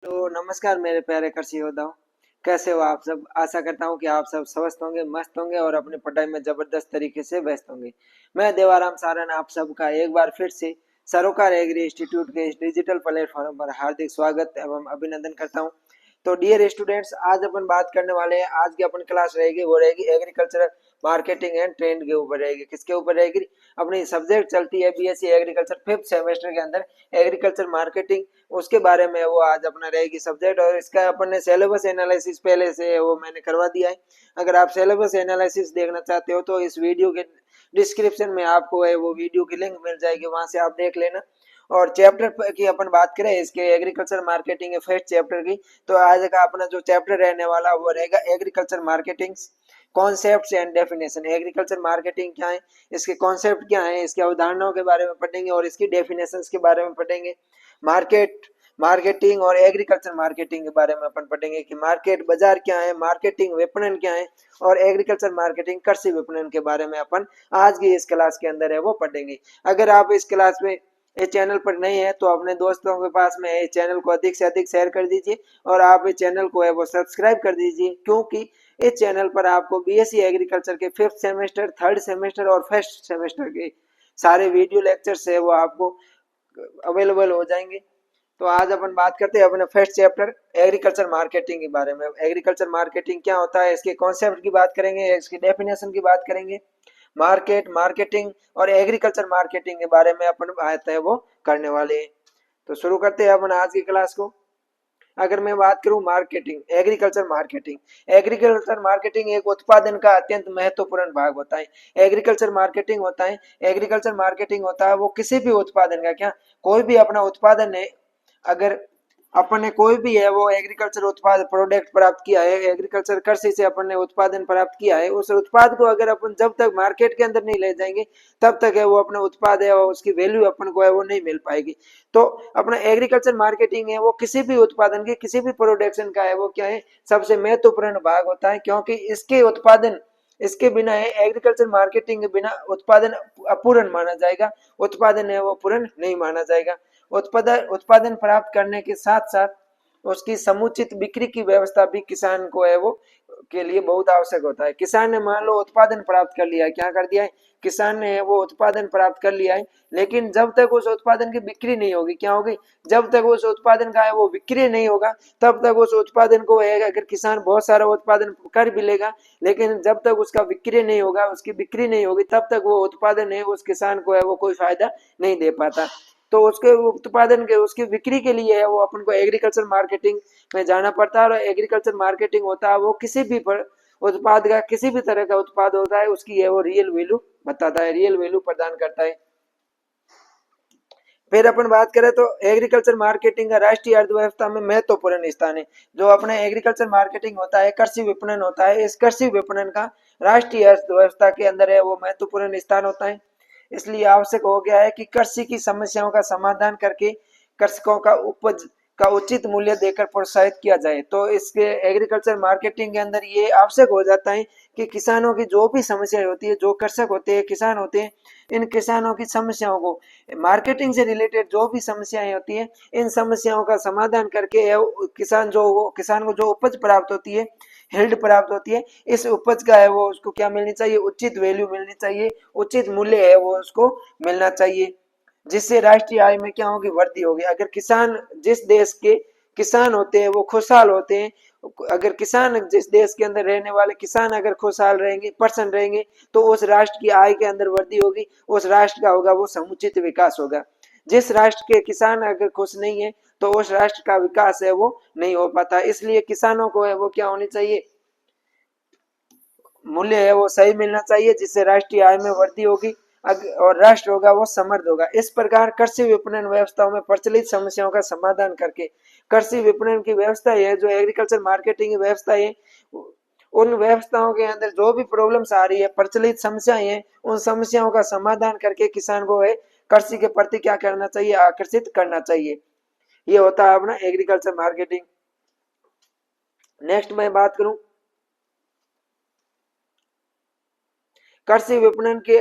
तो नमस्कार मेरे प्यारे कृषि योद्धाओं। कैसे हो आप सब? आशा करता हूँ कि आप सब स्वस्थ होंगे, मस्त होंगे और अपनी पढ़ाई में जबरदस्त तरीके से व्यस्त होंगे। मैं देवाराम सारन आप सबका एक बार फिर से सरोकार एग्री इंस्टीट्यूट के इस डिजिटल प्लेटफॉर्म पर हार्दिक स्वागत एवं अभिनंदन करता हूँ। तो डियर स्टूडेंट्स, आज अपन बात करने वाले हैं। आज की अपन क्लास रहेगी वो रहेगी एग्रीकल्चर मार्केटिंग एंड ट्रेंड के ऊपर रहेगी। किसके ऊपर रहेगी? अपनी सब्जेक्ट चलती है बीएससी एग्रीकल्चर फिफ्थ सेमेस्टर के अंदर एग्रीकल्चर मार्केटिंग, उसके बारे में वो आज अपना रहेगी सब्जेक्ट। और इसका अपन ने सिलेबस एनालिसिस पहले से वो मैंने करवा दिया है। अगर आप सिलेबस एनालिसिस देखना चाहते हो तो इस वीडियो के डिस्क्रिप्शन में आपको है वो वीडियो की लिंक मिल जाएगी, वहां से आप देख लेना। और चैप्टर की अपन बात करें इसके एग्रीकल्चर मार्केटिंग फर्स्ट चैप्टर की, तो आज का अपना जो चैप्टर रहने वाला वो रहेगा agriculture marketing concepts and definition. Agriculture marketing क्या है, इसके कॉन्सेप्ट क्या है, इसके अवधारणाओं के बारे में पढ़ेंगे और इसकी डेफिनेशंस के बारे में पढ़ेंगे। मार्केटिंग और एग्रीकल्चर मार्केटिंग के बारे में अपन पढ़ेंगे कि मार्केट बाजार क्या है, मार्केटिंग विपणन क्या है और एग्रीकल्चर मार्केटिंग कृषि विपणन के बारे में अपन आज की इस क्लास के अंदर है वो पढ़ेंगे। अगर आप इस क्लास में इस चैनल पर नहीं है तो अपने दोस्तों के पास में इस चैनल को अधिक से अधिक शेयर कर दीजिए और आप इस चैनल को है वो सब्सक्राइब कर दीजिए, क्योंकि इस चैनल पर आपको बीएससी एग्रीकल्चर के फिफ्थ सेमेस्टर, थर्ड सेमेस्टर और फर्स्ट सेमेस्टर के सारे वीडियो लेक्चर्स है वो आपको अवेलेबल हो जाएंगे। तो आज अपन बात करते हैं अपने फर्स्ट चैप्टर एग्रीकल्चर मार्केटिंग के बारे में। एग्रीकल्चर मार्केटिंग क्या होता है, इसके कॉन्सेप्ट की बात करेंगे, इसकी डेफिनेशन की बात करेंगे। मार्केटिंग और एग्रीकल्चर मार्केटिंग के बारे में अपन आते हैं वो करने वाले हैं। तो शुरू करते हैं अपन आज की क्लास को। अगर मैं बात करूं एग्रीकल्चर मार्केटिंग एक उत्पादन का अत्यंत महत्वपूर्ण भाग होता है। एग्रीकल्चर मार्केटिंग होता है वो किसी भी उत्पादन का, क्या कोई भी अपना उत्पादन है, अगर अपन ने कोई भी है वो एग्रीकल्चर उत्पाद प्रोडक्ट प्राप्त किया है, एग्रीकल्चर कृषि से अपन ने उत्पादन प्राप्त किया है, उस उत्पाद को अगर अपन जब तक मार्केट के अंदर नहीं ले जाएंगे तब तक है वो अपना उत्पाद है और उसकी वैल्यू अपन को है वो नहीं मिल पाएगी। तो अपना एग्रीकल्चर मार्केटिंग है वो किसी भी उत्पादन की, किसी भी प्रोडक्शन का है वो क्या है, सबसे महत्वपूर्ण भाग होता है, क्योंकि इसके बिना है एग्रीकल्चर मार्केटिंग के बिना उत्पादन अपूर्ण माना जाएगा, उत्पादन है वो पूर्ण नहीं माना जाएगा। उत्पादन प्राप्त करने के साथ साथ उसकी समुचित बिक्री की व्यवस्था भी किसान को है वो के लिए बहुत आवश्यक होता है। किसान ने मान लो उत्पादन प्राप्त कर लिया है, क्या कर दिया है, किसान ने वो उत्पादन प्राप्त कर लिया है, लेकिन जब तक उस उत्पादन की बिक्री नहीं होगी, क्या होगी, जब तक उस उत्पादन का है वो बिक्री नहीं होगा तब तक उस उत्पादन को है, अगर किसान बहुत सारा उत्पादन कर भी लेगा लेकिन जब तक उसका बिक्री नहीं होगा, उसकी बिक्री नहीं होगी, तब तक वो उत्पादन है उस किसान को है वो कोई फायदा नहीं दे पाता। तो उसके उत्पादन के उसकी बिक्री के लिए है वो अपन को एग्रीकल्चर मार्केटिंग में जाना पड़ता है। और एग्रीकल्चर मार्केटिंग होता है वो किसी भी उत्पाद का, किसी भी तरह का उत्पाद होता है उसकी है वो रियल वैल्यू बताता है, रियल वैल्यू प्रदान करता है। फिर अपन बात करें तो एग्रीकल्चर मार्केटिंग का राष्ट्रीय अर्थव्यवस्था में महत्वपूर्ण स्थान है। जो अपने एग्रीकल्चर मार्केटिंग होता है, कृषि विपणन होता है, इस कृषि विपणन का राष्ट्रीय अर्थव्यवस्था के अंदर है वो महत्वपूर्ण स्थान होता है। इसलिए आवश्यक हो गया है कि कृषि की समस्याओं का समाधान करके कृषकों का उपज का उचित मूल्य देकर प्रोत्साहित किया जाए। तो इसके एग्रीकल्चर मार्केटिंग के अंदर ये आवश्यक हो जाता है कि किसानों की जो भी समस्याएं होती है, जो कृषक होते हैं, किसान होते हैं, इन किसानों की समस्याओं को, मार्केटिंग से रिलेटेड जो भी समस्याएं होती है, इन समस्याओं का समाधान करके किसान को जो उपज प्राप्त होती है, हेल्ड प्राप्त होती है, इस उपज का है वो उसको क्या मिलनी चाहिए, उचित वैल्यू मिलनी चाहिए, उचित मूल्य है वो उसको मिलना चाहिए, जिससे राष्ट्रीय आय में क्या होगी, वृद्धि होगी। अगर किसान, जिस देश के किसान होते हैं वो खुशहाल होते हैं, अगर किसान, जिस देश के अंदर रहने वाले किसान अगर खुशहाल रहेंगे, प्रसन्न रहेंगे, तो उस राष्ट्र की आय के अंदर वृद्धि होगी, उस राष्ट्र का होगा वो समुचित विकास होगा। जिस राष्ट्र के किसान अगर खुश नहीं है तो उस राष्ट्र का विकास है वो नहीं हो पाता। इसलिए किसानों को है वो क्या होनी चाहिए, मूल्य है वो सही मिलना चाहिए, जिससे राष्ट्रीय आय में वृद्धि होगी और राष्ट्र होगा वो समृद्ध होगा। इस प्रकार कृषि विपणन व्यवस्थाओं में प्रचलित समस्याओं का समाधान करके, कृषि विपणन की व्यवस्था है जो एग्रीकल्चर मार्केटिंग की व्यवस्था है, उन व्यवस्थाओं के अंदर जो भी प्रॉब्लम्स आ रही है, प्रचलित समस्याएं हैं, उन समस्याओं का समाधान करके किसान को है कृषि के प्रति क्या करना चाहिए, आकर्षित करना चाहिए। ये होता है अपना एग्रीकल्चर मार्केटिंग। नेक्स्ट मैं बात करूं कृषि विपणन के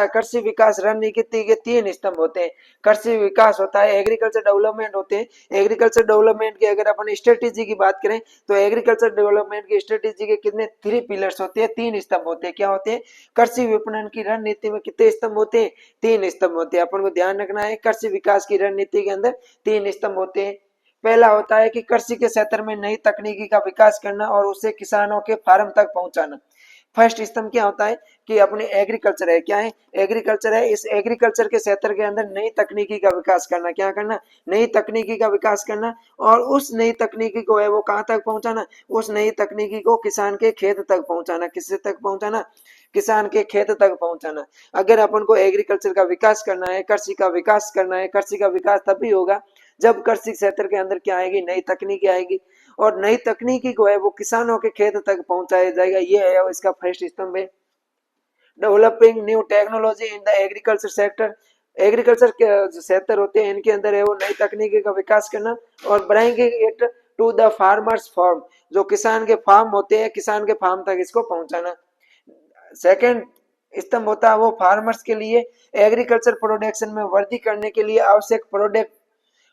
कृषि विकास रणनीति के तीन स्तंभ होते हैं। कृषि विकास होता है, एग्रीकल्चर डेवलपमेंट होते हैं। एग्रीकल्चर डेवलपमेंट की अगर अपन स्ट्रेटेजी की बात करें तो एग्रीकल्चर डेवलपमेंट की स्ट्रेटेजी के कितने थ्री पिलर्स होते हैं, तीन स्तंभ होते हैं। क्या होते हैं? कृषि विपणन की रणनीति में कितने स्तंभ होते हैं? तीन स्तंभ होते हैं। अपन को ध्यान रखना है कृषि विकास की रणनीति के अंदर तीन स्तंभ होते हैं। पहला होता है कि कृषि के क्षेत्र में नई तकनीकी का विकास करना और उसे किसानों के फार्म तक पहुंचाना। फर्स्ट स्तंभ क्या होता है कि अपने एग्रीकल्चर है। क्या है? एग्रीकल्चर है। इस एग्रीकल्चर के क्षेत्र के अंदर नई तकनीकी का विकास करना। क्या करना? नई तकनीकी का विकास करना और उस नई तकनीकी को है वो कहाँ तक पहुंचाना? उस नई तकनीकी को किसान के खेत तक पहुंचाना। किससे तक पहुंचाना? किसान के खेत तक पहुंचाना। अगर अपन को एग्रीकल्चर का विकास करना है, कृषि का विकास करना है, कृषि का विकास तभी होगा जब कृषि क्षेत्र के अंदर क्या आएगी? नई तकनीकी आएगी और नई तकनीकी को है वो किसानों के खेत तक पहुंचाया जाएगा। ये है इसका फर्स्ट स्तंभ है। Developing new technology in the agriculture sector. Agriculture के जो क्षेत्र होते हैं इनके अंदर है वो नई तकनीकी का विकास करना और bringing it to the farmers farm. जो किसान के फार्म होते हैं, किसान के फार्म तक इसको पहुंचाना। सेकंड स्तंभ होता है वो फार्मर्स के लिए एग्रीकल्चर प्रोडक्शन में वृद्धि करने के लिए आवश्यक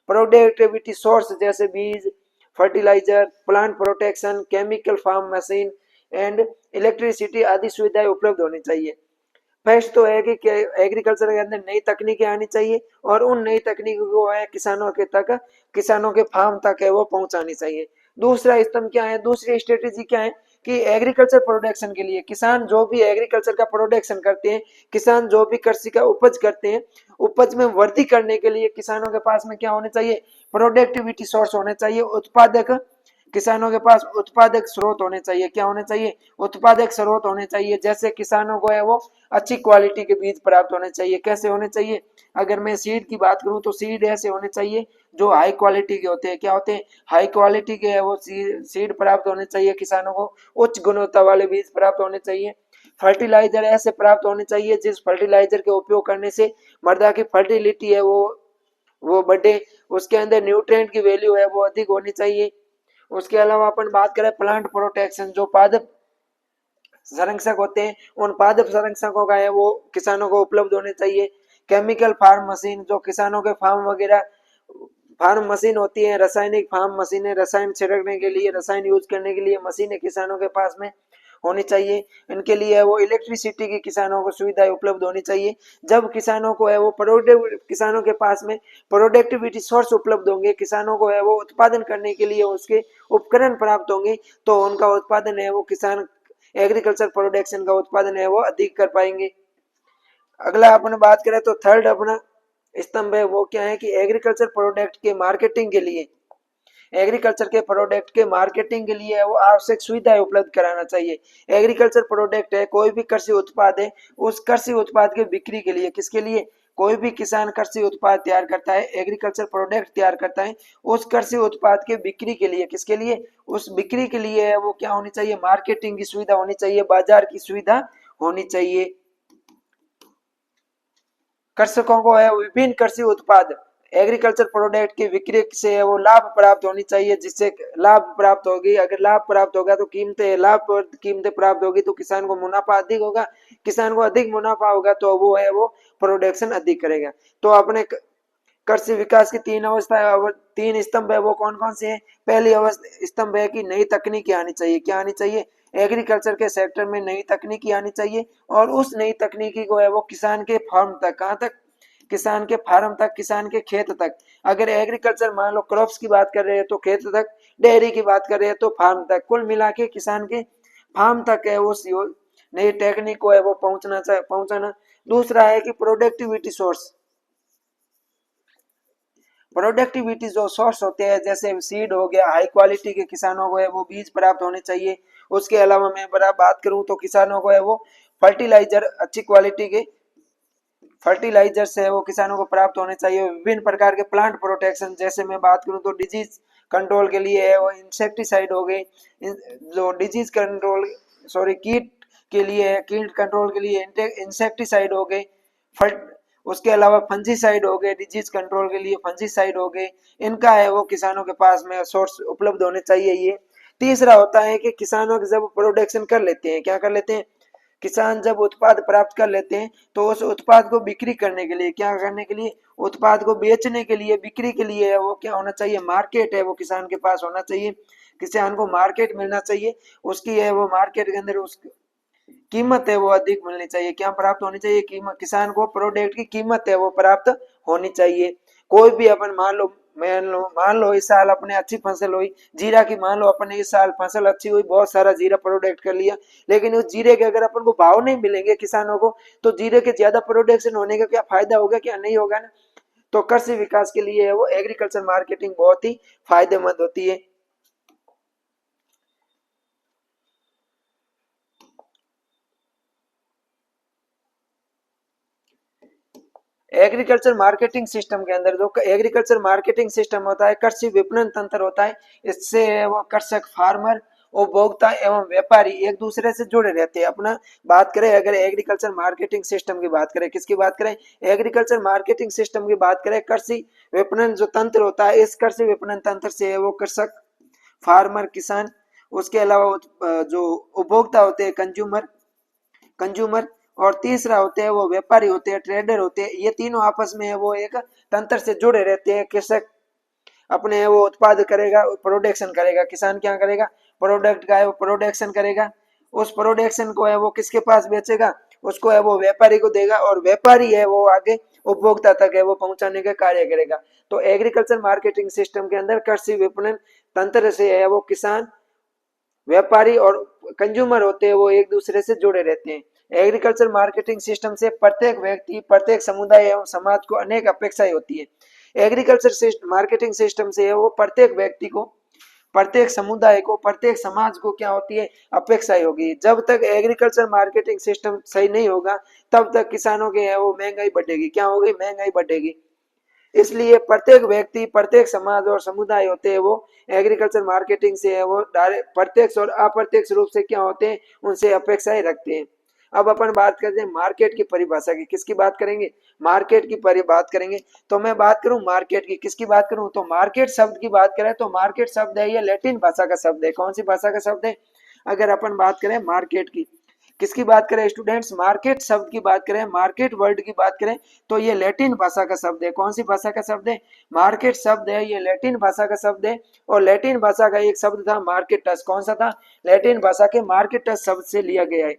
प्रोडक्टिविटी सोर्स जैसे बीज, fertiliser, plant protection, chemical farm machine and electricity आदि सुविधाएं उपलब्ध होनी चाहिए। फर्स्ट तो है कि एग्रीकल्चर के अंदर नई तकनीकें आनी चाहिए और उन नई तकनीकों को है किसानों के फार्म तक है वो पहुंचानी चाहिए। दूसरा स्तंभ क्या है? दूसरी स्ट्रेटेजी क्या है कि एग्रीकल्चर प्रोडक्शन के लिए किसान जो भी एग्रीकल्चर का प्रोडक्शन करते हैं, किसान जो भी कृषि का उपज करते हैं, उपज में वृद्धि करने के लिए किसानों के पास में क्या होने चाहिए? प्रोडक्टिविटी सोर्स होने चाहिए। उत्पादक किसानों के पास उत्पादक स्रोत होने चाहिए। क्या होने चाहिए? उत्पादक स्रोत होने चाहिए। जैसे किसानों को है वो अच्छी क्वालिटी के बीज प्राप्त होने चाहिए। कैसे होने चाहिए? अगर मैं सीड की बात करूं तो सीड ऐसे होने चाहिए जो हाई क्वालिटी के होते हैं। क्या होते हैं? हाई क्वालिटी के है वो सीड प्राप्त होने चाहिए। किसानों को उच्च गुणवत्ता वाले बीज प्राप्त होने चाहिए। फर्टिलाइजर ऐसे प्राप्त होने चाहिए जिस फर्टिलाइजर के उपयोग करने से मृदा की फर्टिलिटी है वो बढ़े, उसके अंदर न्यूट्रिएंट की वैल्यू है वो अधिक होनी चाहिए। उसके अलावा अपन बात करें प्लांट प्रोटेक्शन, जो पादप संरक्षक होते हैं उन पादप संरक्षकों का है वो किसानों को उपलब्ध होने चाहिए। केमिकल फार्म मशीन, जो किसानों के फार्म वगैरह फार्म मशीन होती है, रासायनिक फार्म मशीनें, रसायन छिड़कने के लिए, रसायन यूज करने के लिए मशीनें किसानों के पास में होनी चाहिए। इनके लिए वो इलेक्ट्रिसिटी की किसानों को सुविधाएं उपलब्ध होनी चाहिए। जब किसानों को है वो किसानों के पास में प्रोडक्टिविटी सोर्स उपलब्ध होंगे, किसानों को है वो उत्पादन करने के लिए उसके उपकरण प्राप्त होंगे, तो उनका उत्पादन है वो किसान एग्रीकल्चर प्रोडक्शन का उत्पादन है वो अधिक कर पाएंगे। अगला अपन बात करें तो थर्ड अपना स्तंभ है वो क्या है कि एग्रीकल्चर प्रोडक्ट के मार्केटिंग के लिए एग्रीकल्चर के प्रोडक्ट के मार्केटिंग के लिए वो आवश्यक सुविधाएं उपलब्ध कराना चाहिए। एग्रीकल्चर प्रोडक्ट है, कोई भी कृषि उत्पाद है, उस कृषि उत्पाद के बिक्री के लिए, किसके लिए? कोई भी किसान कृषि उत्पाद तैयार करता है, एग्रीकल्चर प्रोडक्ट तैयार करता है, उस कृषि उत्पाद के बिक्री के लिए, किसके लिए? उस बिक्री के लिए वो क्या होनी चाहिए? मार्केटिंग की सुविधा होनी चाहिए, बाजार की सुविधा होनी चाहिए। कृषकों को है विभिन्न कृषि उत्पाद एग्रीकल्चर प्रोडक्ट की बिक्री से है वो लाभ प्राप्त होनी चाहिए, जिससे लाभ प्राप्त होगी। अगर लाभ प्राप्त होगा तो कीमतें प्राप्त होगी तो किसान को मुनाफा अधिक होगा। किसान को अधिक मुनाफा होगा तो वो है वो प्रोडक्शन अधिक करेगा। तो अपने कृषि विकास की तीन स्तंभ है वो कौन कौन से हैं? पहली स्तंभ है कि नई तकनीकी आनी चाहिए। क्या आनी चाहिए? एग्रीकल्चर के सेक्टर में नई तकनीकी आनी चाहिए और उस नई तकनीकी को है वो किसान के फार्म तक, कहाँ तक? किसान के फार्म तक, किसान के खेत तक। अगर एग्रीकल्चर मान लो क्रॉप्स की बात कर रहे हैं तो खेत तक, डेयरी की बात कर रहे हैं तो फार्म तक, कुल मिला के किसान के फार्म तक है वो नई टेक्निक को है वो पहुंचाना। दूसरा है कि प्रोडक्टिविटी जो सोर्स होते हैं, जैसे सीड हो गया, हाई क्वालिटी के किसानों को है वो बीज प्राप्त होने चाहिए। उसके अलावा मैं बड़ा बात करूं तो किसानों को है वो फर्टिलाइजर, अच्छी क्वालिटी के फर्टिलाइजर से वो किसानों को प्राप्त होने चाहिए। विभिन्न प्रकार के प्लांट प्रोटेक्शन, जैसे मैं बात करूं तो डिजीज कंट्रोल के लिए है वो इंसेक्टिसाइड हो गए, जो डिजीज कंट्रोल कीट के लिए है, कीट कंट्रोल के लिए इंसेक्टिसाइड हो गए। उसके अलावा फंजीसाइड हो गए, डिजीज कंट्रोल के लिए फंजीसाइड हो गए। इनका है वो किसानों के पास में सोर्स उपलब्ध होने चाहिए। ये तीसरा होता है कि किसानों के जब प्रोडक्शन कर लेते हैं, क्या कर लेते हैं? किसान जब उत्पाद प्राप्त कर लेते हैं तो उस उत्पाद को बिक्री करने के लिए, क्या करने के लिए, उत्पाद को बेचने के लिए, बिक्री के लिए वो क्या होना चाहिए, मार्केट है वो किसान के पास होना चाहिए। किसान को मार्केट मिलना चाहिए, उसकी है वो मार्केट के अंदर उस कीमत है वो अधिक मिलनी चाहिए। क्या प्राप्त होनी चाहिए, कीमत, किसान को प्रोडक्ट की कीमत है वो प्राप्त होनी चाहिए। कोई भी अपन मान लो इस साल अपने अच्छी फसल हुई जीरा की, मान लो अपने इस साल फसल अच्छी हुई, बहुत सारा जीरा प्रोडक्ट कर लिया, लेकिन उस जीरे के अगर अपन को भाव नहीं मिलेंगे किसानों को, तो जीरे के ज्यादा प्रोडक्शन होने का क्या फायदा होगा, क्या नहीं होगा ना। तो कृषि विकास के लिए वो एग्रीकल्चर मार्केटिंग बहुत ही फायदेमंद होती है। एग्रीकल्चर मार्केटिंग सिस्टम के अंदर जो एग्रीकल्चर मार्केटिंग सिस्टम होता है, कृषि विपणन तंत्र होता है, इससे वो कृषक, फार्मर, उपभोक्ता एवं व्यापारी एक दूसरे से जुड़े रहते हैं। अपना बात करें अगर एग्रीकल्चर मार्केटिंग सिस्टम की बात करें, किसकी बात करें, एग्रीकल्चर मार्केटिंग सिस्टम की बात करें, कृषि विपणन जो तंत्र होता है, इस कृषि विपणन तंत्र से वो कृषक, फार्मर, किसान, उसके अलावा जो उपभोक्ता होते हैं, कंज्यूमर, और तीसरा होते हैं वो व्यापारी होते हैं, ट्रेडर होते हैं, ये तीनों आपस में वो एक तंत्र से जुड़े रहते हैं। कृषक अपने वो उत्पाद करेगा, प्रोडक्शन करेगा, किसान क्या करेगा, प्रोडक्ट का है वो प्रोडक्शन करेगा, उस प्रोडक्शन को है वो किसके पास बेचेगा, उसको है वो व्यापारी को देगा, और व्यापारी है वो आगे उपभोक्ता तक है वो पहुंचाने का कार्य करेगा। तो एग्रीकल्चर मार्केटिंग सिस्टम के अंदर कृषि विपणन तंत्र से है वो किसान, व्यापारी और कंज्यूमर होते हैं वो एक दूसरे से जुड़े रहते हैं। एग्रीकल्चर मार्केटिंग सिस्टम से प्रत्येक व्यक्ति, प्रत्येक समुदाय एवं समाज को अनेक अपेक्षाएं होती है। एग्रीकल्चर मार्केटिंग सिस्टम से वो प्रत्येक व्यक्ति को, प्रत्येक समुदाय को, प्रत्येक समाज को क्या होती है, अपेक्षाएं होगी। जब तक एग्रीकल्चर मार्केटिंग सिस्टम सही नहीं होगा तब तक किसानों के वो महंगाई बढ़ेगी, क्या होगी, महंगाई बढ़ेगी। इसलिए प्रत्येक व्यक्ति, प्रत्येक समाज और समुदाय होते हैं वो एग्रीकल्चर मार्केटिंग से है वो डायरेक्ट, प्रत्यक्ष और अप्रत्यक्ष रूप से क्या होते हैं, उनसे अपेक्षाएं रखते हैं। अब अपन बात करते हैं मार्केट की परिभाषा की, किसकी बात करेंगे, मार्केट की बात करेंगे। तो मैं बात करूं मार्केट की, किसकी बात करूं, तो मार्केट शब्द की बात करें तो मार्केट शब्द है ये लैटिन भाषा का शब्द है। कौन सी भाषा का शब्द है, अगर अपन बात करें मार्केट की, किसकी बात करें स्टूडेंट्स, मार्केट शब्द की बात करें, मार्केट वर्ड की बात करें तो ये लैटिन भाषा का शब्द है। कौन सी भाषा का शब्द है, मार्केट शब्द है ये लैटिन भाषा का शब्द है। और लैटिन भाषा का एक शब्द था मार्केटस, कौन सा था, लैटिन भाषा के मार्केटस शब्द से लिया गया है।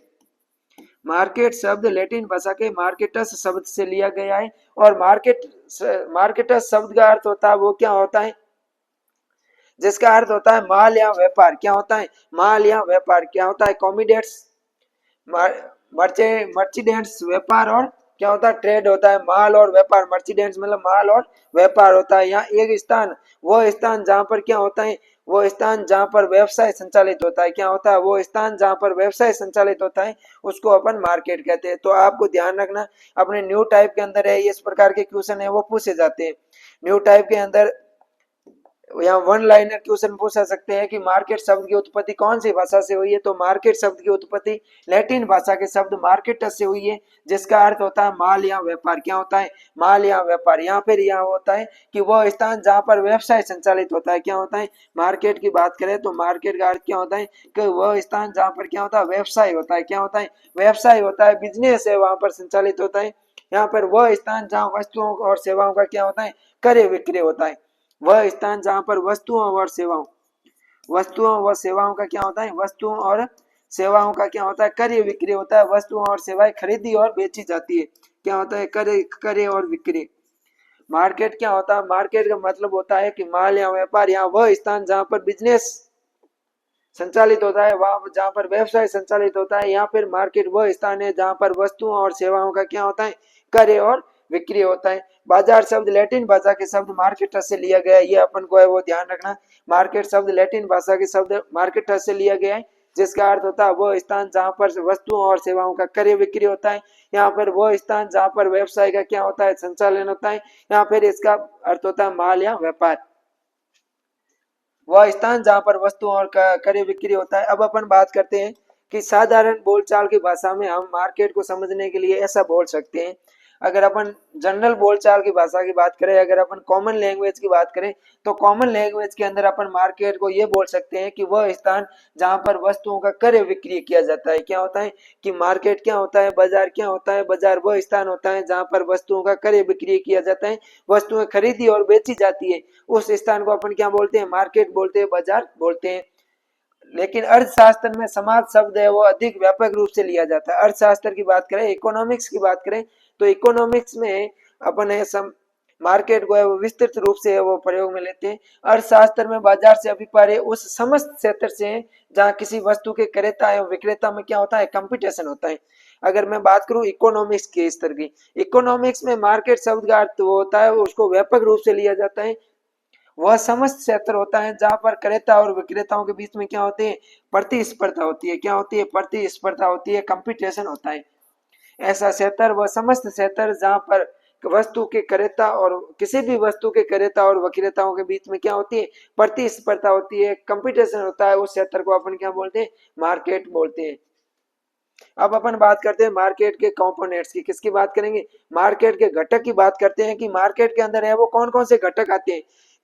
मार्केट शब्द लैटिन भाषा के मार्केटस शब्द से लिया गया है। और मार्केटस शब्द का अर्थ होता है वो क्या होता है, जिसका अर्थ होता है माल या व्यापार, क्या होता है, माल या व्यापार, क्या होता है, कॉमोडिटीज, मर्चेंडेंट्स व्यापार, और क्या होता है, ट्रेड होता है, माल और व्यापार, मर्चेंडेंट्स मतलब माल और व्यापार होता है। यहाँ एक स्थान, वो स्थान जहाँ पर क्या होता है, वो स्थान जहाँ पर व्यवसाय संचालित होता है, क्या होता है, वो स्थान जहाँ पर व्यवसाय संचालित होता है उसको अपन मार्केट कहते हैं। तो आपको ध्यान रखना, अपने न्यू टाइप के अंदर है इस प्रकार के क्वेश्चन है वो पूछे जाते हैं। न्यू टाइप के अंदर यहाँ वन लाइनर क्वेश्चन पूछा सकते हैं कि मार्केट शब्द की उत्पत्ति कौन सी भाषा से हुई है, तो मार्केट शब्द की उत्पत्ति लैटिन भाषा के शब्द मार्केटस से हुई है, जिसका अर्थ होता है माल या व्यापार, क्या होता है, माल या व्यापार। यहाँ पर यह होता है कि वह स्थान जहाँ पर व्यवसाय संचालित होता है, क्या होता है, मार्केट की बात करें तो मार्केट का अर्थ क्या होता है कि वह स्थान जहाँ पर क्या होता है, व्यवसाय होता है, क्या होता है, व्यवसाय होता है, बिजनेस है वहां पर संचालित होता है। यहाँ पर वह स्थान जहाँ वस्तुओं और सेवाओं का क्या होता है, क्रय विक्रय होता है। वह स्थान जहाँ पर वस्तुओं व सेवाओं का क्या होता है, वस्तुओं और सेवाओं का क्या होता है, क्रय विक्रय होता है। वस्तुओं और सेवाएं खरीदी और बेची जाती है, क्या होता है, क्रय और विक्रय। मार्केट क्या होता है, मार्केट का मतलब होता है कि माल या व्यापार, या वह स्थान जहाँ पर बिजनेस संचालित होता है, वहां जहाँ पर व्यवसाय संचालित होता है। या फिर मार्केट वह स्थान है जहाँ पर वस्तुओं और सेवाओं का क्या होता है, क्रय और विक्रय होता है। बाजार शब्द लैटिन भाषा के शब्द मार्केटस से लिया गया है, ये अपन को है वो ध्यान रखना। मार्केट शब्द लैटिन भाषा के शब्द मार्केटस से लिया गया है, जिसका अर्थ होता है वह स्थान जहाँ पर वस्तुओं और सेवाओं का क्रय विक्रय होता है। यहाँ पर वह स्थान जहाँ पर व्यवसाय का क्या होता है, संचालन होता है। यहाँ फिर इसका अर्थ होता है माल या व्यापार, वह स्थान जहाँ पर वस्तुओं और क्रय विक्रय होता है। अब अपन बात करते हैं कि साधारण बोलचाल की भाषा में हम मार्केट को समझने के लिए ऐसा बोल सकते हैं, अगर अपन जनरल बोलचाल की भाषा की बात करें, अगर अपन कॉमन लैंग्वेज की बात करें, तो कॉमन लैंग्वेज के अंदर अपन मार्केट को ये बोल सकते हैं कि वह स्थान जहां पर वस्तुओं का क्रय विक्रय किया जाता है। क्या होता है कि मार्केट क्या होता है, बाजार क्या होता है, बाजार वह स्थान होता है जहां पर वस्तुओं का क्रय विक्रय किया जाता है, वस्तुएं खरीदी और बेची जाती है, उस स्थान को अपन क्या बोलते हैं, मार्केट बोलते हैं, बाजार बोलते हैं। लेकिन अर्थशास्त्र में समाज शब्द है वो अधिक व्यापक रूप से लिया जाता है। अर्थशास्त्र की बात करें, इकोनॉमिक्स की बात करें, तो इकोनॉमिक्स में अपन है मार्केट को है वो विस्तृत रूप से है वो प्रयोग में लेते हैं। अर्थशास्त्र में बाजार से अभिप्राय उस समस्त क्षेत्र से है जहाँ किसी वस्तु के क्रेता एवं विक्रेता में क्या होता है, कंपटीशन होता है। अगर मैं बात करूं इकोनॉमिक्स के स्तर की, इकोनॉमिक्स में मार्केट शब्द का अर्थ वो होता है, उसको व्यापक रूप से लिया जाता है, वह समस्त क्षेत्र होता है जहां पर क्रेता और विक्रेताओं के बीच में क्या होते हैं, प्रतिस्पर्धा होती है। क्या होती है, प्रतिस्पर्धा होती है, कंपटीशन होता है। ऐसा क्षेत्र वह समस्त क्षेत्र जहां पर वस्तु के क्रेता और किसी भी वस्तु के क्रेता और विक्रेताओं के बीच में क्या होती है, प्रतिस्पर्धा होती है, कंपटीशन होता है, उस क्षेत्र को अपन क्या बोलते हैं, मार्केट बोलते हैं। अब अपन बात करते हैं मार्केट के कंपोनेंट्स की। किसकी बात करेंगे, मार्केट के घटक की बात करते हैं कि मार्केट के अंदर है वो कौन कौन से घटक आते हैं,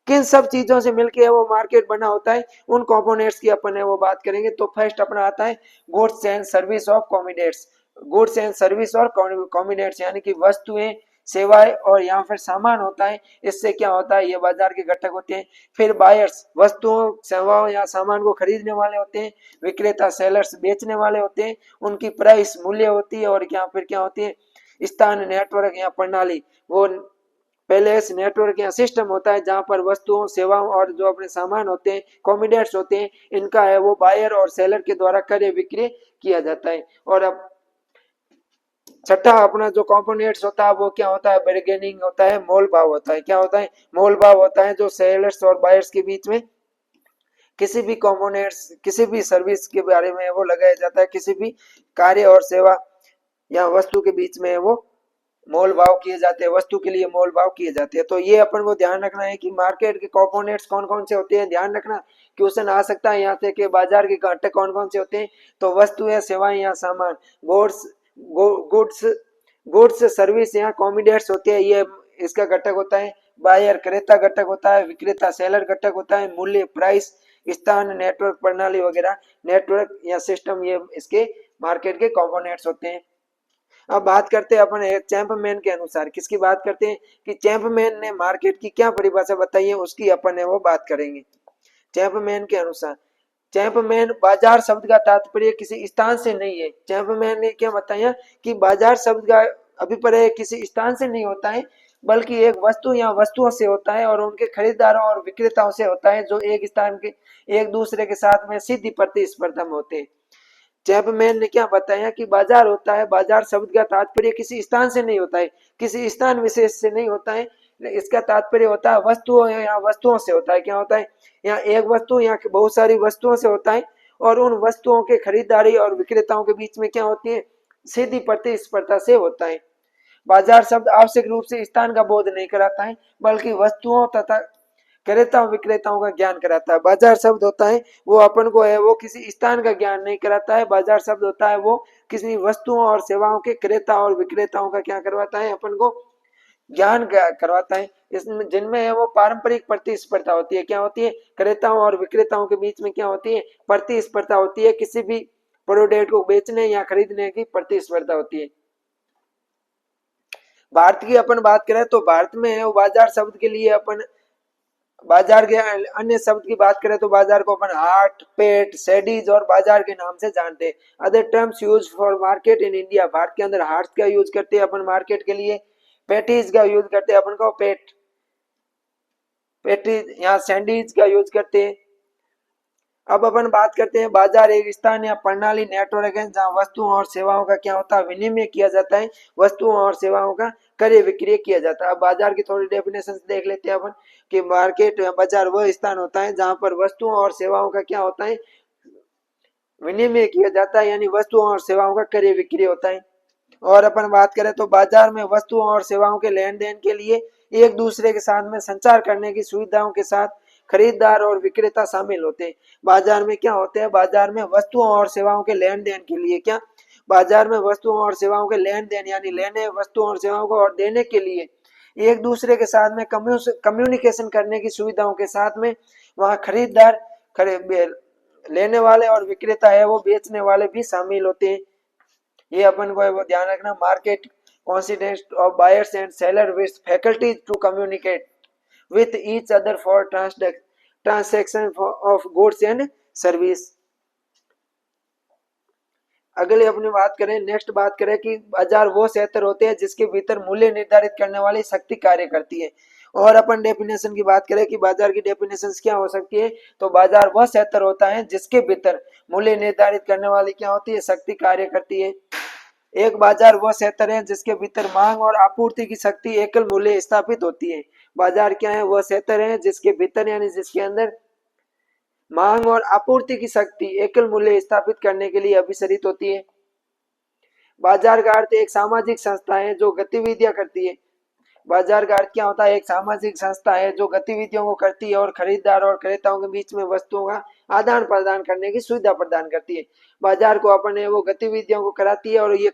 किन सब चीजों से मिलकर वो मार्केट बना होता है, उन कंपोनेंट्स की अपन है वो बात करेंगे। तो फर्स्ट अपना आता है goods and service of commodities. Goods and service और कॉमोडिटीज यानी कि वस्तुएं, सेवाएं और या फिर सामान होता है, इससे क्या होता है, ये बाजार के घटक होते हैं। फिर बायर्स वस्तुओं, सेवाओं या सामान को खरीदने वाले होते हैं। विक्रेता सेलर्स बेचने वाले होते हैं, उनकी प्राइस मूल्य होती है। और क्या फिर क्या होती है, स्थान, नेटवर्क या प्रणाली, वो पहले इस नेटवर्क या सिस्टम होता है जहां पर वस्तुओं, सेवाओं और जो अपने सामान होते हैं, कॉमोडिटीज होते हैं, इनका है वो बायर और सेलर के द्वारा क्रय विक्रय किया जाता है। और अब छठा अपना जो कंपोनेंट्स होता है वो क्या होता है, बार्गेनिंग होता है, मोल भाव होता है। क्या होता है, मोल भाव होता है, जो सेलर्स और बायर्स के बीच में किसी भी कंपोनेंट्स, किसी भी सर्विस के बारे में वो लगाया जाता है, किसी भी कार्य और सेवा या वस्तु के बीच में वो मोल भाव किए जाते हैं, वस्तु के लिए मोल भाव किए जाते हैं। तो ये अपन को ध्यान रखना है कि मार्केट के कंपोनेंट्स कौन कौन से होते हैं। ध्यान रखना, क्वेश्चन आ सकता है यहाँ से कि बाजार के घटक कौन कौन से होते हैं। तो वस्तु या सेवाएं या सामान, गुड्स, गुड्स, गुड्स सर्विस या कॉमोडिटीज होते हैं, ये इसका घटक होता है। बायर क्रेता घटक होता है, विक्रेता सेलर घटक होता है, मूल्य प्राइस, स्थान, नेटवर्क प्रणाली वगैरह, नेटवर्क या सिस्टम, ये इसके मार्केट के कंपोनेंट्स होते हैं। अब बात करते हैं अपन चैंपमैन के अनुसार। किसकी बात करते हैं कि चैंपमैन ने मार्केट की क्या परिभाषा बताई है, उसकी अपन है वो बात करेंगे। चैंपमैन के अनुसार, चैंपमैन, बाजार शब्द का तात्पर्य किसी स्थान से नहीं है। चैंपमैन ने क्या बताया कि बाजार शब्द का अभिप्राय किसी स्थान से नहीं होता है, बल्कि एक वस्तु या वस्तुओं से होता है और उनके खरीदारों और विक्रेताओं से होता है, जो एक स्थान के एक दूसरे के साथ में सीधी प्रतिस्पर्धा में होते हैं। चैपमैन ने क्या बताया कि बाजार होता है, बाजार शब्द का तात्पर्य किसी स्थान से नहीं होता है, किसी स्थान विशेष से नहीं होता है, इसका तात्पर्य होता है वस्तुओं या वस्तुओं से होता है। क्या होता है, यहाँ एक वस्तु या बहुत सारी वस्तुओं से होता है, और उन वस्तुओं के खरीदारी और विक्रेताओं के बीच में क्या होती है, सीधी प्रतिस्पर्धा से होता है। बाजार शब्द आवश्यक रूप से स्थान का बोध नहीं कराता है, बल्कि वस्तुओं तथा क्रेताओं विक्रेताओं का ज्ञान कराता है। बाजार शब्द होता है वो अपन को है वो किसी स्थान का ज्ञान नहीं कराता है। बाजार शब्द होता है वो किसी वस्तुओं और सेवाओं के क्रेता और विक्रेताओं का क्या करवाता है, अपन को ज्ञान करवाता है। इसमें जिनमें है वो पारंपरिक प्रतिस्पर्धा होती है। क्या होती है, क्रेताओं और विक्रेताओं के बीच में क्या होती है, प्रतिस्पर्धा होती है, किसी भी प्रोडक्ट को बेचने या खरीदने की प्रतिस्पर्धा होती है। भारत की अपन बात करें तो भारत में है वो बाजार शब्द के लिए अपन बाजार के अन्य शब्द की बात करें तो बाजार को अपन हाट, पेट, सेडीज और बाजार के नाम से जानते हैं। Other terms use for market in India, Bharat के अंदर हाट का यूज करते हैं अपन मार्केट के लिए, पेटीज का यूज करते हैं अपन को पेट, पेटीज, यहाँ सैंडीज का यूज करते हैं। अब अपन बात करते हैं बाजार एक स्थान या प्रणाली, नेटवर्क है जहाँ वस्तुओं और सेवाओं का क्या होता है, विनिमय किया जाता है, वस्तुओं और सेवाओं का क्रय विक्रय किया जाता है। अब बाजार की थोड़ी डेफिनेशन देख लेते हैं अपन कि मार्केट या बाजार वह स्थान होता है जहाँ पर वस्तुओं और सेवाओं का क्या होता है, विनिमय किया जाता है, यानी वस्तुओं और सेवाओं का क्रय विक्रय होता है। और अपन बात करें तो बाजार में वस्तुओं और सेवाओं के लेन देन के लिए एक दूसरे के साथ में संचार करने की सुविधाओं के साथ खरीदार और विक्रेता शामिल होते हैं। बाजार में क्या होते हैं, बाजार में वस्तुओं और सेवाओं के लेन देन के लिए क्या बाजार में वस्तुओं और सेवाओं के लेन देन यानी लेने वस्तुओं और सेवाओं को और देने के लिए एक दूसरे के साथ में कम्युनिकेशन करने की सुविधाओं के साथ में वहाँ खरीदार लेने वाले और विक्रेता है वो बेचने वाले भी शामिल होते हैं। ये अपन को वो ध्यान रखना। Market coincidence of buyers and seller with faculty to communicate with each other for transaction of goods and service. अगले अपनी बात करें, नेक्स्ट बात करें कि बाजार वो क्षेत्र होते हैं जिसके भीतर मूल्य निर्धारित करने वाली शक्ति कार्य करती है। और अपन डेफिनेशन की बात करें कि बाजार की डेफिनेशन क्या हो सकती है, तो बाजार वह क्षेत्र होता है जिसके भीतर मूल्य निर्धारित करने वाली क्या होती है, शक्ति कार्य करती है। एक बाजार वह क्षेत्र है जिसके भीतर मांग और आपूर्ति की शक्ति एकल मूल्य स्थापित होती है। बाजार क्या है, वह क्षेत्र है जिसके भीतर यानी जिसके अंदर मांग और आपूर्ति की शक्ति एकल मूल्य स्थापित करने के लिए अभिसरित होती है। बाजार का अर्थ एक सामाजिक संस्था है जो गतिविधियां करती है। बाजार का अर्थ क्या होता है, एक सामाजिक संस्था है जो गतिविधियों को करती है और खरीदार और क्रेताओं के बीच में वस्तुओं का आदान प्रदान करने की सुविधा प्रदान करती है। बाजार को अपन वो गतिविधियों को कराती है और ये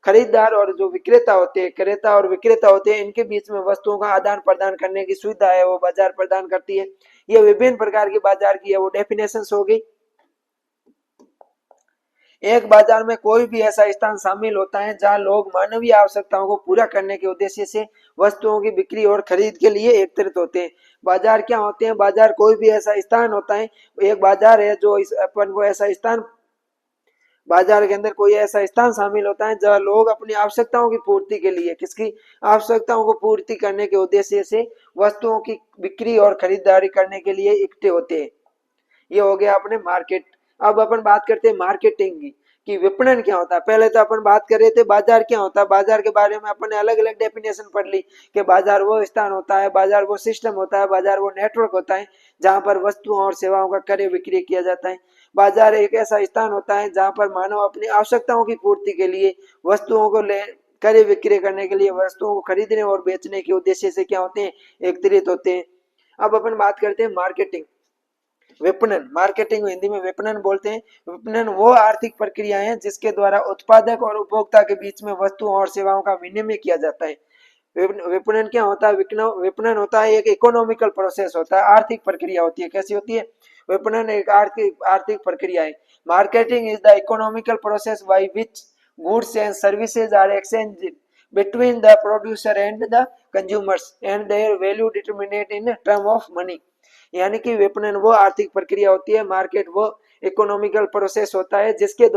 खरीदार और जो विक्रेता होते हैं, क्रेता और विक्रेता होते हैं, इनके बीच में वस्तुओं का आदान प्रदान करने की सुविधा है वो बाजार प्रदान करती है। ये विभिन्न प्रकार की बाजार की है वो डेफिनेशंस हो गई। एक बाजार में कोई भी ऐसा स्थान शामिल होता है जहां लोग मानवीय आवश्यकताओं को पूरा करने के उद्देश्य से वस्तुओं की बिक्री और खरीद के लिए एकत्रित होते हैं। बाजार क्या होते हैं, बाजार कोई भी ऐसा स्थान होता है, एक बाजार है जो अपन को ऐसा स्थान, बाजार के अंदर कोई ऐसा स्थान शामिल होता है जहां लोग अपनी आवश्यकताओं की पूर्ति के लिए, किसकी आवश्यकताओं को पूर्ति करने के उद्देश्य से वस्तुओं की बिक्री और खरीदारी करने के लिए इकट्ठे होते हैं। ये हो गया अपने मार्केट। अब अपन बात करते हैं मार्केटिंग की कि विपणन क्या होता है। पहले तो अपन बात कर रहे थे बाजार क्या होता है, बाजार के बारे में अपन ने अलग अलग डेफिनेशन पढ़ ली कि बाजार वो स्थान होता है, बाजार वो सिस्टम होता है, बाजार वो नेटवर्क होता है जहां पर वस्तुओं और सेवाओं का क्रय विक्रय किया जाता है। बाजार एक ऐसा स्थान होता है जहां पर मानव अपनी आवश्यकताओं की पूर्ति के लिए वस्तुओं को ले क्रय विक्रय करने के लिए वस्तुओं को खरीदने और बेचने के उद्देश्य से क्या होते हैं, एकत्रित होते हैं। अब अपन बात करते हैं मार्केटिंग, विपणन। मार्केटिंग हिंदी में विपणन बोलते हैं। विपणन वो आर्थिक प्रक्रिया है जिसके द्वारा उत्पादक और उपभोक्ता के बीच में वस्तुओं और सेवाओं का विनिमय किया जाता है। विपणन क्या होता है, विपणन होता है एक इकोनॉमिकल प्रोसेस होता है, आर्थिक प्रक्रिया होती है। कैसी होती है, विपणन एक आर्थिक प्रक्रिया है। Marketing is the economical process by which goods and services are exchanged between the producer and the consumers and their value determined in term of money। यानी कि विपणन वो आर्थिक प्रक्रिया होती है, मार्केट वो इकोनॉमिकल प्रोसेस होता है जिसके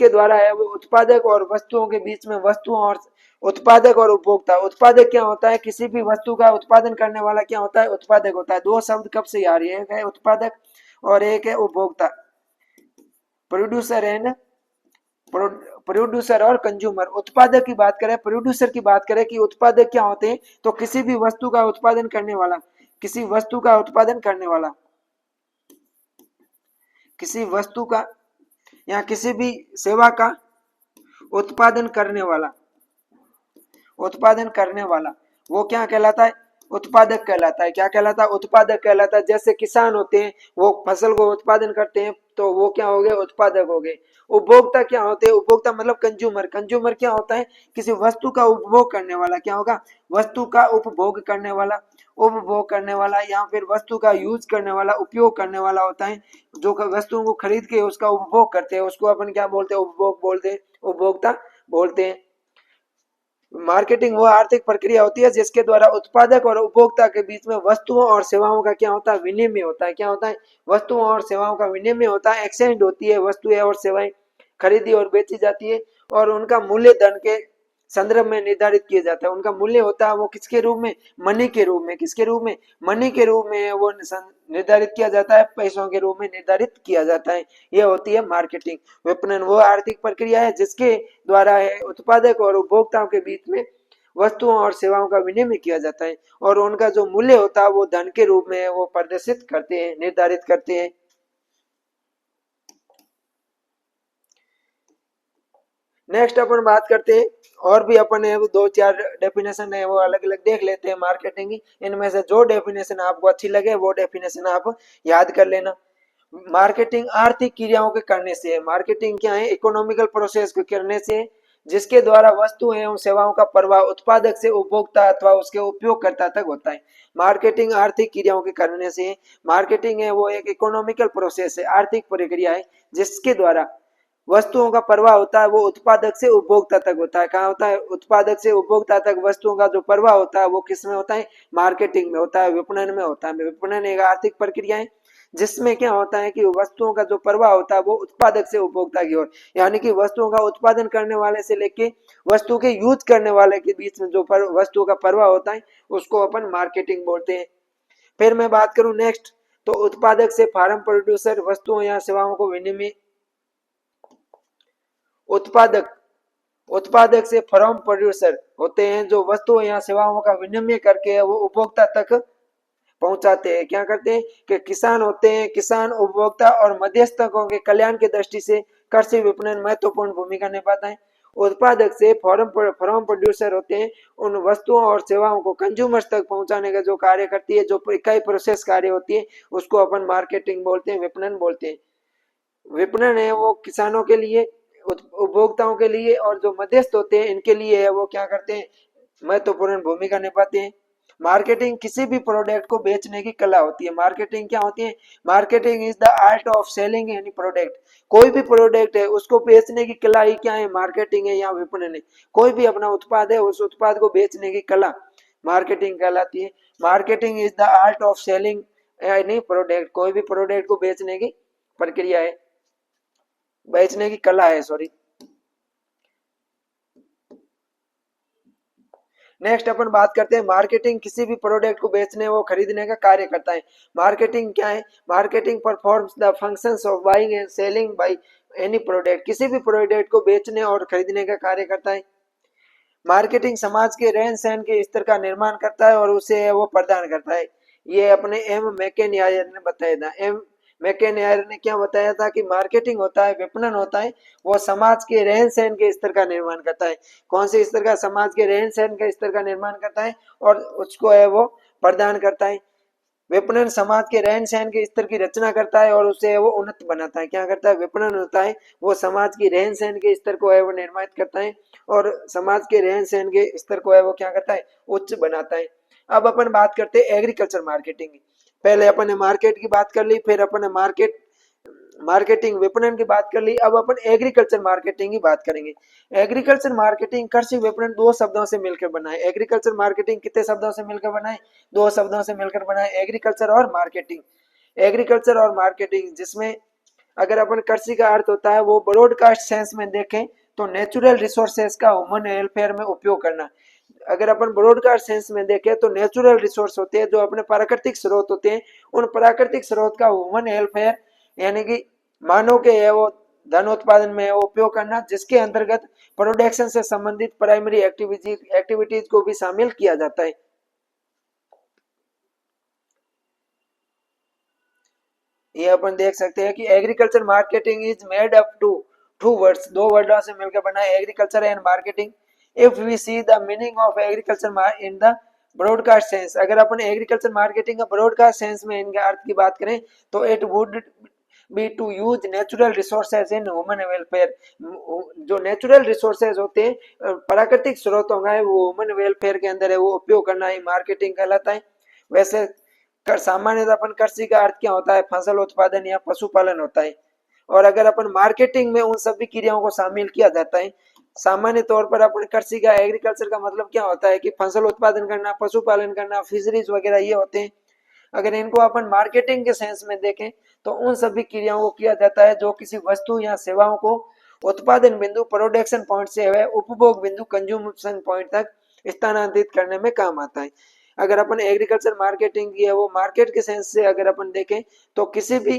द्वारा है वो उत्पादक और वस्तुओं के बीच में वस्तुओं और उत्पादक और उपभोक्ता। उत्पादक क्या होता है, किसी भी वस्तु का उत्पादन करने वाला क्या होता है, उत्पादक होता है। दो शब्द कब से आ रही है, एक है उत्पादक और एक है उपभोक्ता, प्रोड्यूसर एंड प्रोड्यूसर और कंज्यूमर। उत्पादक की बात करें, प्रोड्यूसर की बात करें कि उत्पादक क्या होते हैं, तो किसी भी वस्तु का उत्पादन करने वाला, किसी वस्तु का उत्पादन करने वाला, किसी वस्तु का या किसी भी सेवा का उत्पादन करने वाला, उत्पादन करने वाला वो क्या कहलाता है, उत्पादक कहलाता है। क्या कहलाता है, उत्पादक कहलाता है। जैसे किसान होते हैं वो फसल को उत्पादन करते हैं तो वो क्या हो गए, उत्पादक हो गए। उपभोक्ता क्या होते हैं, उपभोक्ता मतलब कंज्यूमर। कंज्यूमर क्या होता है, किसी वस्तु का उपभोग करने वाला। क्या होगा, वस्तु का उपभोग करने वाला, उपभोग करने वाला या फिर वस्तु का यूज करने वाला, उपयोग करने वाला होता है। जो वस्तुओं को खरीद के उसका उपभोग करते हैं उसको अपन क्या बोलते हैं, उपभोग बोलते हैं, उपभोक्ता बोलते हैं। मार्केटिंग वो आर्थिक प्रक्रिया होती है जिसके द्वारा उत्पादक और उपभोक्ता के बीच में वस्तुओं और सेवाओं का क्या होता है, विनिमय होता है। क्या होता है, वस्तुओं और सेवाओं का विनिमय होता है। एक्सचेंज होती है, वस्तुएं और सेवाएं खरीदी और बेची जाती है और उनका मूल्य धन के संदर्भ में निर्धारित किया जाता है। उनका मूल्य होता है वो किसके रूप में, मनी के रूप में। किसके रूप में, मनी के रूप में वो निर्धारित किया जाता है, पैसों के रूप में निर्धारित किया जाता है। यह होती है मार्केटिंग। विपणन वो आर्थिक प्रक्रिया है जिसके द्वारा है उत्पादक और उपभोक्ताओं के बीच में वस्तुओं और सेवाओं का विनिमय किया जाता है और उनका जो मूल्य होता है वो धन के रूप में वो प्रदर्शित करते हैं, निर्धारित करते हैं। नेक्स्ट अपन बात करते हैं, और भी अपन है वो दो चार डेफिनेशन है वो अलग अलग देख लेते हैं मार्केटिंग की। इनमें से जो डेफिनेशन आपको अच्छी लगे वो डेफिनेशन आप याद कर लेना। मार्केटिंग आर्थिक क्रियाओं के करने से है। मार्केटिंग क्या है? इकोनॉमिकल प्रोसेस को करने से, जिसके द्वारा वस्तु एवं सेवाओं का प्रवाह उत्पादक से उपभोक्ता अथवा उसके उपयोगकर्ता तक होता है। मार्केटिंग आर्थिक क्रियाओं के करने से, मार्केटिंग है वो एक इकोनॉमिकल प्रोसेस है, आर्थिक प्रक्रिया है, जिसके द्वारा वस्तुओं का प्रवाह होता है वो उत्पादक से उपभोक्ता तक होता है। कहाँ होता है? उत्पादक से उपभोक्ता तक वस्तुओं का जो प्रवाह होता है वो किस में होता है? मार्केटिंग में होता है, विपणन में होता है। विपणन एक आर्थिक प्रक्रिया है जिसमें क्या होता है कि वस्तुओं का जो प्रवाह होता है वो उत्पादक से उपभोक्ता की ओर, यानी कि वस्तुओं का उत्पादन करने वाले से लेके वस्तु के यूज करने वाले के बीच में जो वस्तु का प्रवाह होता है उसको अपन मार्केटिंग बोलते हैं। फिर मैं बात करूं नेक्स्ट, तो उत्पादक से फार्म प्रोड्यूसर वस्तुओं या सेवाओं को विनिमय, उत्पादक उत्पादक से फर्म प्रोड्यूसर होते हैं जो वस्तुओं या सेवाओं का विनिमय करके वो उपभोक्ता तक पहुंचाते हैं। क्या करते हैं कि किसान होते हैं, किसान, उपभोक्ता और मध्यस्थकों के कल्याण की दृष्टि से कृषि विपणन महत्वपूर्ण भूमिका निभाता है। उत्पादक से फॉर्म प्रोड्यूसर होते हैं उन वस्तुओं और सेवाओं को कंज्यूमर्स तक पहुंचाने का जो कार्य करती है, जो इकाई प्रोसेस कार्य होती है, उसको अपन मार्केटिंग बोलते हैं, विपणन बोलते हैं। विपणन है वो किसानों के लिए, उपभोक्ताओं के लिए और जो मध्यस्थ होते हैं इनके लिए है वो क्या करते हैं? महत्वपूर्ण भूमिका निभाते हैं। मार्केटिंग किसी भी प्रोडक्ट को बेचने की कला होती है। मार्केटिंग क्या होती है? Marketing is the art of selling any product. कोई भी प्रोडक्ट है उसको बेचने की कला ही क्या है? मार्केटिंग है या विपणन है। कोई भी अपना उत्पाद है उस उत्पाद को बेचने की कला मार्केटिंग कहलाती है। Marketing is the art of selling any product. कोई भी प्रोडक्ट को बेचने की प्रक्रिया है, बेचने की कला है, सॉरी। नेक्स्ट अपन बात करते हैं मार्केटिंग किसी भी प्रोडक्ट को बेचने व खरीदने का कार्य करता है। मार्केटिंग क्या है? Marketing performs the functions of buying and selling by any product. किसी भी प्रोडक्ट को बेचने और खरीदने का कार्य करता है। मार्केटिंग समाज के रहन सहन के स्तर का निर्माण करता है और उसे वो प्रदान करता है। ये अपने एम मैकेनियर ने बताया था। एम मैकेनियर ने क्या बताया था कि मार्केटिंग होता है, विपणन होता है, वो समाज के रहन सहन के स्तर का निर्माण करता है। कौन से स्तर का? समाज के रहन सहन के स्तर का निर्माण करता है और उसको है वो प्रदान करता है। विपणन समाज के रहन सहन के स्तर की रचना करता है और उसे वो उन्नत बनाता है। क्या करता है? विपणन होता है वो समाज की रहन सहन के स्तर को है वो निर्माण करता है और समाज के रहन सहन के स्तर को है वो क्या करता है? उच्च बनाता है। अब अपन बात करते हैं एग्रीकल्चर मार्केटिंग। पहले अपन ने मार्केट की बात कर ली, फिर अपन ने मार्केटिंग विपणन की बात कर ली, अब अपन एग्रीकल्चर मार्केटिंग की बात करेंगे। एग्रीकल्चर मार्केटिंग कृषि विपणन दो शब्दों से मिलकर बना है। एग्रीकल्चर मार्केटिंग कितने शब्दों से मिलकर बना है? दो शब्दों से मिलकर बना है, एग्रीकल्चर और मार्केटिंग। एग्रीकल्चर और मार्केटिंग, जिसमें अगर अपन कृषि का अर्थ होता है वो ब्रॉडकास्ट सेंस में देखें तो नेचुरल रिसोर्सेज का ह्यूमन वेलफेयर में उपयोग करना। अगर अपन ब्रॉडकास्ट सेंस में देखें तो नेचुरल रिसोर्स होते हैं जो अपने प्राकृतिक स्रोत होते हैं, उन प्राकृतिक स्रोत का ह्यूमन वेलफेयर यानी कि मानव के है वो धन उत्पादन में है वो उपयोग करना, जिसके अंतर्गत प्रोडक्शन से संबंधित प्राइमरी एक्टिविटीज को भी शामिल किया जाता है। ये अपन देख सकते हैं कि agriculture marketing is made up to two words, दो वर्डों से मिलकर बना है, agriculture and marketing. If we see the meaning of agriculture in the broadcast sense, अगर अपन एग्रीकल्चर मार्केटिंग का ब्रॉडकास्ट सेंस में इनके अर्थ की बात करें तो it would be to use natural resources in human welfare. जो नेचुरल रिसोर्सेज होते हैं प्राकृतिक स्रोतों का है वो ह्यूमन वेलफेयर के अंदर है वो उपयोग करना ही मार्केटिंग कहलाता है। वैसे कर सामान्यतः अपन कृषि का अर्थ क्या होता है? फसल उत्पादन या पशुपालन होता है। और अगर अपन मार्केटिंग में उन सभी क्रियाओं को शामिल किया जाता है। सामान्य तौर पर अपन कृषि का, एग्रीकल्चर का मतलब क्या होता है कि फसल उत्पादन करना, पशुपालन करना, फिशरीज वगैरह ये होते हैं। अगर इनको अपन मार्केटिंग के सेंस में देखें तो उन सभी क्रियाओं को किया जाता है जो किसी वस्तु या सेवाओं को उत्पादन बिंदु, प्रोडक्शन पॉइंट से वह उपभोग बिंदु, कंज्यूमेशन पॉइंट तक स्थानांतरित करने में काम आता है। अगर अपन एग्रीकल्चर मार्केटिंग की है वो मार्केट के सेंस से अगर अपन देखें तो किसी भी,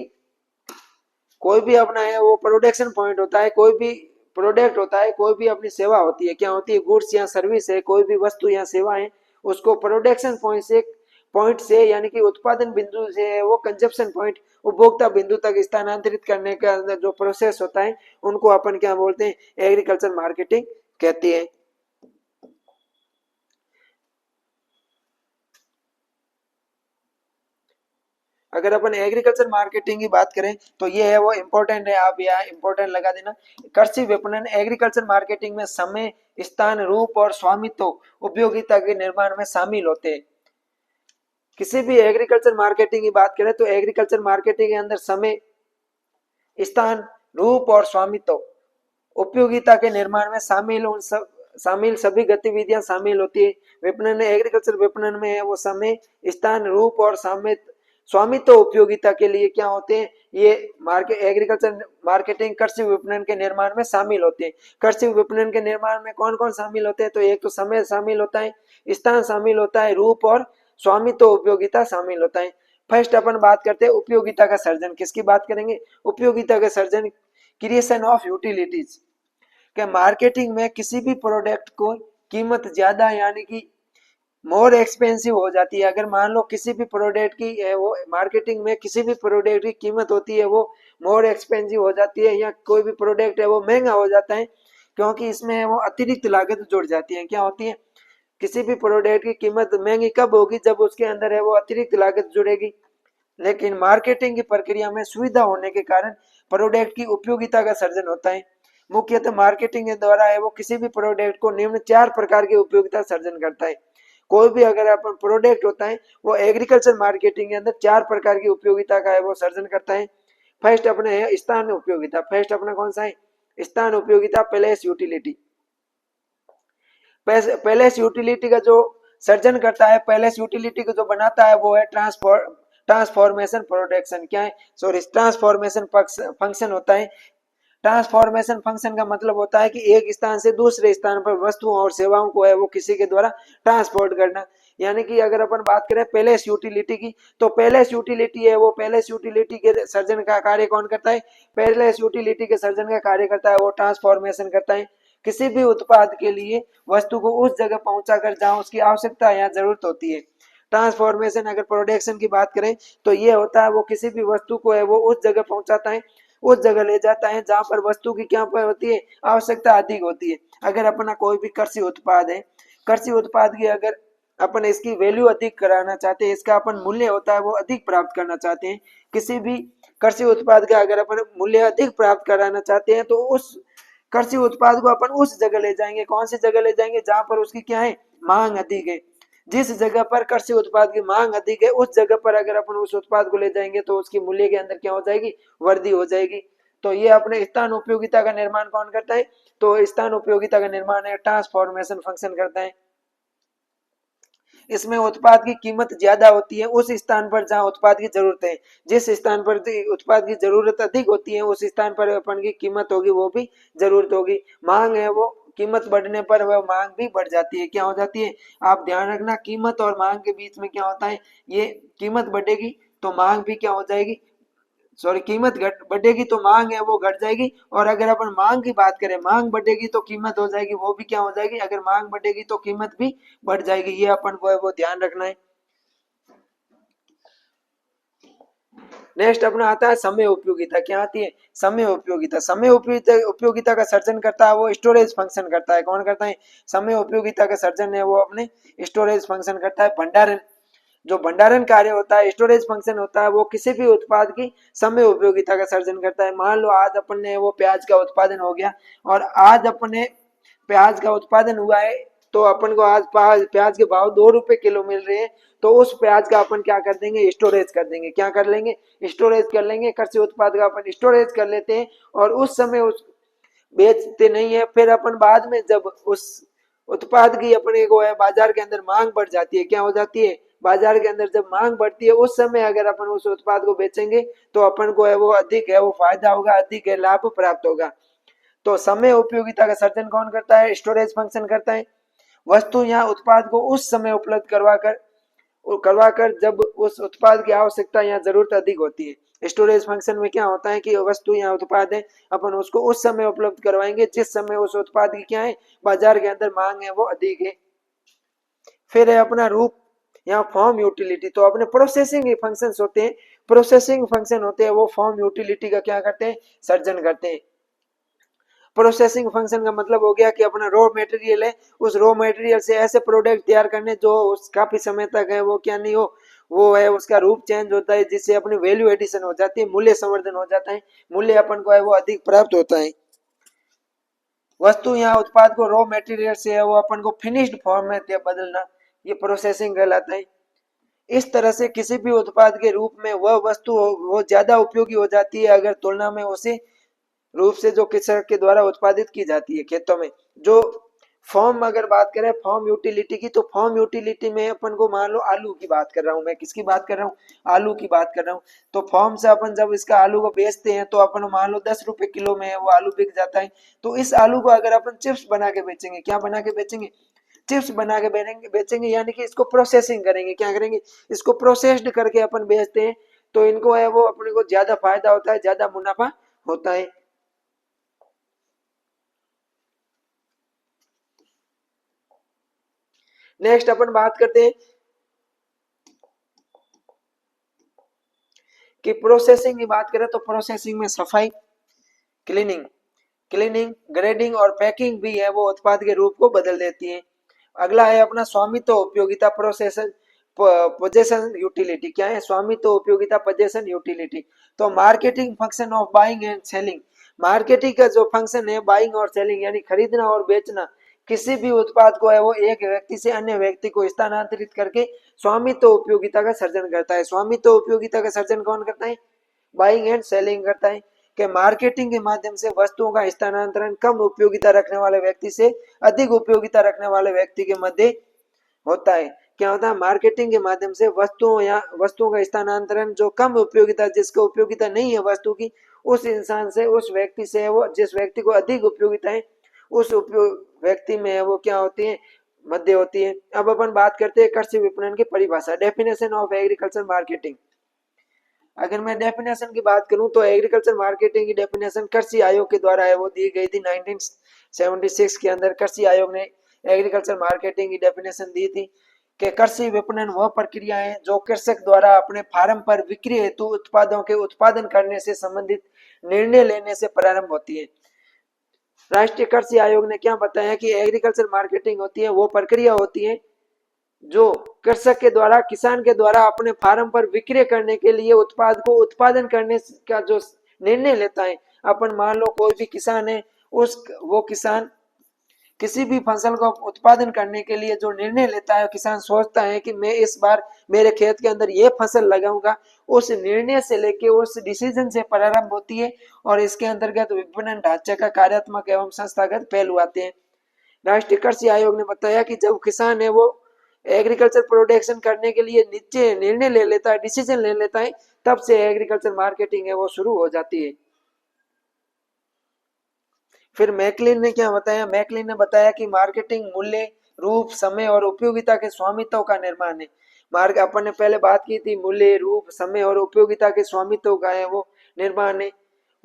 कोई भी अपना है वो प्रोडक्शन पॉइंट होता है, कोई भी प्रोडक्ट होता है, कोई भी अपनी सेवा होती है, क्या होती है? गुड्स या सर्विस है, कोई भी वस्तु या सेवा है, उसको प्रोडक्शन पॉइंट से यानी कि उत्पादन बिंदु से वो कंजप्शन पॉइंट, उपभोक्ता बिंदु तक स्थानांतरित करने का अंदर जो प्रोसेस होता है उनको अपन क्या बोलते हैं? एग्रीकल्चर मार्केटिंग कहते हैं। अगर अपन एग्रीकल्चर मार्केटिंग की बात करें तो ये है वो इम्पोर्टेंट है, आप यहाँ इम्पोर्टेंट लगा देना। कृषि विपणन एग्रीकल्चर मार्केटिंग में समय, स्थान, रूप और स्वामित्व उपयोगिता के निर्माण में शामिल होते हैं। किसी भी एग्रीकल्चर मार्केटिंग की बात करें तो एग्रीकल्चर मार्केटिंग के अंदर समय, स्थान, रूप और स्वामित्व उपयोगिता के निर्माण में शामिल सभी गतिविधियां शामिल होती है। विपणन एग्रीकल्चर विपणन में है वो समय, स्थान, रूप और स्वामित्व उपयोगिता के लिए क्या होते हैं, ये एग्रीकल्चर मार्केटिंग कृषि विपणन के निर्माण में शामिल होते हैं। कृषि विपणन के निर्माण में कौन कौन शामिल होते हैं, तो एक तो समय शामिल होता है, स्थान शामिल होता है, रूप और स्वामित्व उपयोगिता शामिल होता है। फर्स्ट अपन बात करते हैं उपयोगिता का सर्जन। किसकी बात करेंगे, उपयोगिता का सर्जन, क्रिएशन ऑफ यूटिलिटीज। कि मार्केटिंग में किसी भी प्रोडक्ट को कीमत ज्यादा यानी कि मोर एक्सपेंसिव हो जाती है। अगर मान लो किसी भी प्रोडक्ट की है वो मार्केटिंग में किसी भी प्रोडक्ट की कीमत होती है वो मोर एक्सपेंसिव हो जाती है, या कोई भी प्रोडक्ट है वो महंगा हो जाता है, क्योंकि इसमें वो अतिरिक्त लागत जुड़ जाती है। क्या होती है, किसी भी प्रोडक्ट की कीमत महंगी कब होगी, जब उसके अंदर है वो अतिरिक्त लागत जुड़ेगी। लेकिन मार्केटिंग की प्रक्रिया में सुविधा होने के कारण प्रोडक्ट की उपयोगिता का सर्जन होता है। मुख्यतः मार्केटिंग के द्वारा है वो किसी भी प्रोडक्ट को निम्न 4 प्रकार की उपयोगिता सर्जन करता है। कोई भी अगर अपन प्रोडक्ट होता है वो एग्रीकल्चर मार्केटिंग के अंदर 4 प्रकार की उपयोगिता का है वो सर्जन करता है। फर्स्ट अपने है स्थान उपयोगिता। फर्स्ट अपना कौन सा है, स्थान उपयोगिता, प्लेस यूटिलिटी। पैलेस यूटिलिटी का जो सर्जन करता है, पैलेस यूटिलिटी को जो बनाता है वो है ट्रांसफॉर्मेशन प्रोडक्शन। क्या है, सॉरी, ट्रांसफॉर्मेशन फंक्शन होता है। ट्रांसफॉर्मेशन फंक्शन का मतलब होता है कि एक स्थान से दूसरे स्थान पर वस्तुओं और सेवाओं को है वो किसी के द्वारा ट्रांसपोर्ट करना। यानी कि अगर अपन बात करें पैलेस यूटिलिटी की, तो पैलेस यूटिलिटी है वो पैलेस यूटिलिटी के सर्जन का कार्य कौन करता है, पैलेस यूटिलिटी के सर्जन का कार्य करता है वो ट्रांसफॉर्मेशन करता है। किसी भी उत्पाद के लिए वस्तु को उस जगह पहुंचाकर जहां उसकी आवश्यकता या जरूरत होती है। ट्रांसफॉर्मेशन अगर प्रोडक्शन की बात करें तो ये होता है वो किसी भी वस्तु को है वो उस जगह पहुंचाता है, उस जगह ले जाता है जहां पर वस्तु की क्या होती है, आवश्यकता अधिक होती है। अगर अपना कोई भी कृषि उत्पाद है, कृषि उत्पाद की अगर अपन इसकी वैल्यू अधिक कराना चाहते हैं, इसका अपन मूल्य होता है वो अधिक प्राप्त करना चाहते हैं, किसी भी कृषि उत्पाद का अगर अपन मूल्य अधिक प्राप्त कराना चाहते हैं तो उस कृषि उत्पाद को अपन उस जगह ले जाएंगे। कौन सी जगह ले जाएंगे, जहां पर उसकी क्या है, मांग अधिक है। जिस जगह पर कृषि उत्पाद की मांग अधिक है उस जगह पर अगर अपन उस उत्पाद को ले जाएंगे तो उसकी मूल्य के अंदर क्या हो जाएगी, वृद्धि हो जाएगी। तो ये अपने स्थान उपयोगिता का निर्माण कौन करता है, तो स्थान उपयोगिता का निर्माण है ट्रांसफॉर्मेशन फंक्शन करता है। इसमें उत्पाद की कीमत ज्यादा होती है उस स्थान पर जहां उत्पाद की जरूरत है। जिस स्थान पर उत्पाद की जरूरत अधिक होती है उस स्थान पर अपन की कीमत होगी वो भी जरूरत होगी। मांग है वो कीमत बढ़ने पर वह मांग भी बढ़ जाती है। क्या हो जाती है, आप ध्यान रखना, कीमत और मांग के बीच में क्या होता है, ये कीमत बढ़ेगी तो मांग भी क्या हो जाएगी, सॉरी, कीमत घट बढ़ेगी तो मांग है वो घट जाएगी। और अगर अपन मांग की बात करें, मांग बढ़ेगी तो कीमत हो जाएगी, वो भी क्या हो जाएगी, अगर मांग बढ़ेगी तो कीमत भी बढ़ जाएगी। ये अपन को है वो ध्यान रखना है। नेक्स्ट अपना आता है समय उपयोगिता। क्या आती है, समय उपयोगिता। समय उपयोगिता का सर्जन करता है वो स्टोरेज फंक्शन करता है। कौन करता है, समय उपयोगिता का सर्जन है वो अपने स्टोरेज फंक्शन करता है। भंडारण, जो भंडारण कार्य होता है, स्टोरेज फंक्शन होता है, वो किसी भी उत्पाद की समय उपयोगिता का सर्जन करता है। मान लो आज अपन ने वो प्याज का उत्पादन हो गया और आज अपने प्याज का उत्पादन हुआ है तो अपन को आज प्याज के भाव 2 रुपए किलो मिल रहे हैं, तो उस प्याज का अपन क्या कर देंगे, स्टोरेज कर देंगे। क्या कर लेंगे, स्टोरेज कर लेंगे। कृषि उत्पाद का अपन स्टोरेज कर लेते हैं और उस समय उस बेचते नहीं है। फिर अपन बाद में जब उस उत्पाद की अपने को है बाजार के अंदर मांग बढ़ जाती है, क्या हो जाती है, बाजार के अंदर जब मांग बढ़ती है उस समय अगर अपन उस उत्पाद को बेचेंगे तो अपन को है वो अधिक है वो फायदा होगा, अधिक है लाभ प्राप्त होगा। तो समय उपयोगिता का सर्जन कौन करता है, स्टोरेज फंक्शन करता है। वस्तु या उत्पाद को उस समय उपलब्ध करवाकर जब उस उत्पाद की आवश्यकता या जरूरत अधिक होती है। स्टोरेज फंक्शन में क्या होता है कि वस्तु या उत्पाद है अपन उसको उस समय उपलब्ध करवाएंगे जिस समय उस उत्पाद की क्या है, बाजार के अंदर मांग है वो अधिक है। फिर है अपना रूप या फॉर्म यूटिलिटी। तो अपने प्रोसेसिंग फंक्शंस होते हैं, प्रोसेसिंग फंक्शन होते हैं वो फॉर्म यूटिलिटी का क्या करते हैं, सर्जन करते हैं। प्रोसेसिंग फंक्शन का मतलब हो गया कि अपना रॉ मटेरियल है, उस रॉ मटेरियल से ऐसे प्रोडक्ट तैयार करने जो काफी समय तक है वो क्या नहीं हो, वो है उसका रूप चेंज होता है, जिससे अपनी वैल्यू एडिशन हो जाती है, मूल्य संवर्धन हो जाता है, मूल्य अपन को है वो अधिक प्राप्त होता है। वस्तु या उत्पाद को रॉ मटेरियल से है वो अपन को फिनिश्ड फॉर्म में बदलना, ये प्रोसेसिंग कहलाता है। इस तरह से किसी भी उत्पाद के रूप में वह वस्तु वो ज्यादा उपयोगी हो जाती है अगर तुलना में उसी रूप से जो कृषक के द्वारा उत्पादित की जाती है खेतों में। जो फॉर्म अगर बात करें फॉर्म यूटिलिटी की, तो फॉर्म यूटिलिटी में अपन को मान लो आलू की बात कर रहा हूँ मैं, किसकी बात कर रहा हूँ, आलू की बात कर रहा हूँ। तो फॉर्म से अपन जब इसका आलू को बेचते हैं तो अपन मान लो 10 रुपए किलो में वो आलू बिक जाता है। तो इस आलू को अगर अपन चिप्स बना के बेचेंगे, क्या बना के बेचेंगे, चिप्स बना के बेचेंगे, यानी कि इसको प्रोसेसिंग करेंगे, क्या करेंगे, इसको प्रोसेस्ड करके अपन बेचते हैं। तो इनको है वो अपने को ज्यादा फायदा होता है, ज्यादा मुनाफा होता है। नेक्स्ट अपन बात करते हैं कि प्रोसेसिंग की बात करें तो प्रोसेसिंग में सफाई, क्लीनिंग, ग्रेडिंग और पैकिंग भी है वो उत्पाद के रूप को बदल देती है। अगला है अपना स्वामित्व उपयोगिता प्रोसेसन पोजेशन यूटिलिटी, क्या है स्वामित्व उपयोगिता पोजेशन यूटिलिटी। तो marketing function of buying and selling, marketing का जो फंक्शन है बाइंग और सेलिंग यानी खरीदना और बेचना, किसी भी उत्पाद को है वो एक व्यक्ति से अन्य व्यक्ति को स्थानांतरित करके स्वामित्व उपयोगिता का सर्जन करता है। स्वामित्व उपयोगिता का सर्जन कौन करता है, बाइंग एंड सेलिंग करता है। कि मार्केटिंग के माध्यम से वस्तुओं का स्थानांतरण कम उपयोगिता रखने वाले व्यक्ति से अधिक उपयोगिता रखने वाले व्यक्ति के मध्य होता है। क्या होता है, मार्केटिंग के माध्यम से वस्तुओं या वस्तुओं का स्थानांतरण जो कम उपयोगिता, जिसको उपयोगिता नहीं है वस्तु की, उस इंसान से, उस व्यक्ति से, वो जिस व्यक्ति को अधिक उपयोगिता है उस उपयोग व्यक्ति में वो क्या होती है, मध्य होती है। अब अपन बात करते हैं कृषि विपणन की परिभाषा, डेफिनेशन ऑफ एग्रीकल्चर मार्केटिंग। अगर मैं डेफिनेशन की बात करूं तो एग्रीकल्चर मार्केटिंग की डेफिनेशन कृषि आयोग के द्वारा है वो दी गई थी 1976 के अंदर। कृषि आयोग ने एग्रीकल्चर मार्केटिंग की डेफिनेशन दी थी कि कृषि विपणन वह प्रक्रिया है जो कृषक द्वारा अपने फार्म पर बिक्री हेतु उत्पादों के उत्पादन करने से संबंधित निर्णय लेने से प्रारंभ होती है। राष्ट्रीय कृषि आयोग ने क्या बताया कि एग्रीकल्चर मार्केटिंग होती है वो प्रक्रिया होती है जो कृषक के द्वारा, किसान के द्वारा अपने फार्म पर विक्रय करने के लिए उत्पाद को उत्पादन करने का जो निर्णय लेता है। अपन मान लो कोई भी किसान है, उस वो किसान किसी भी फसल को उत्पादन करने के लिए जो निर्णय लेता है, किसान सोचता है कि मैं इस बार मेरे खेत के अंदर ये फसल लगाऊंगा, उस निर्णय से लेके उस डिसीजन से प्रारंभ होती है और इसके अंतर्गत विपणन ढांचे का कार्यात्मक एवं संस्थागत पहलू आते हैं। राष्ट्रीय कृषि आयोग ने बताया कि जब किसान है वो एग्रीकल्चर प्रोडक्शन करने के लिए नीचे निर्णय ले लेता है, डिसीजन ले लेता है, तब से एग्रीकल्चर मार्केटिंग है वो शुरू हो जाती है। फिर मैकलिन ने क्या बताया, मैकलिन ने बताया कि मार्केटिंग मूल्य, रूप, समय और उपयोगिता के स्वामित्व का निर्माण है। मार्ग अपन ने पहले बात की थी, मूल्य, रूप, समय और उपयोगिता के स्वामित्व का है वो निर्माण है।